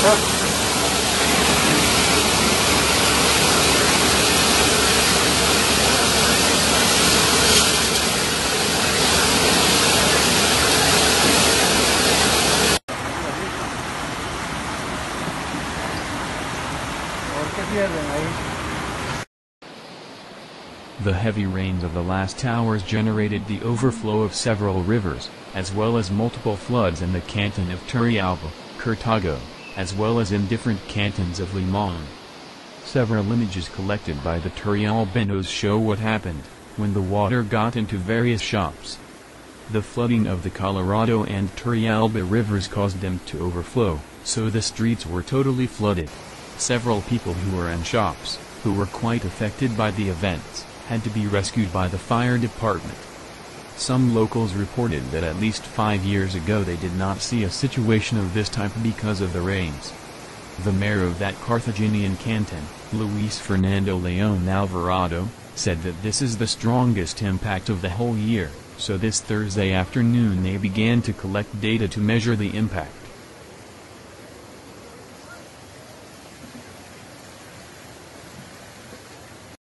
The heavy rains of the last hours generated the overflow of several rivers, as well as multiple floods in the canton of Turrialba, Cartago, as well as in different cantons of Limónu. Several images collected by the Turrialbeños show what happened when the water got into various shops. The flooding of the Colorado and Turrialba rivers caused them to overflow, so the streets were totally flooded. Several people who were in shops, who were quite affected by the events, had to be rescued by the fire department. Some locals reported that at least 5 years ago they did not see a situation of this type because of the rains. The mayor of that Carthaginian canton, Luis Fernando León Alvarado, said that this is the strongest impact of the whole year, so this Thursday afternoon they began to collect data to measure the impact.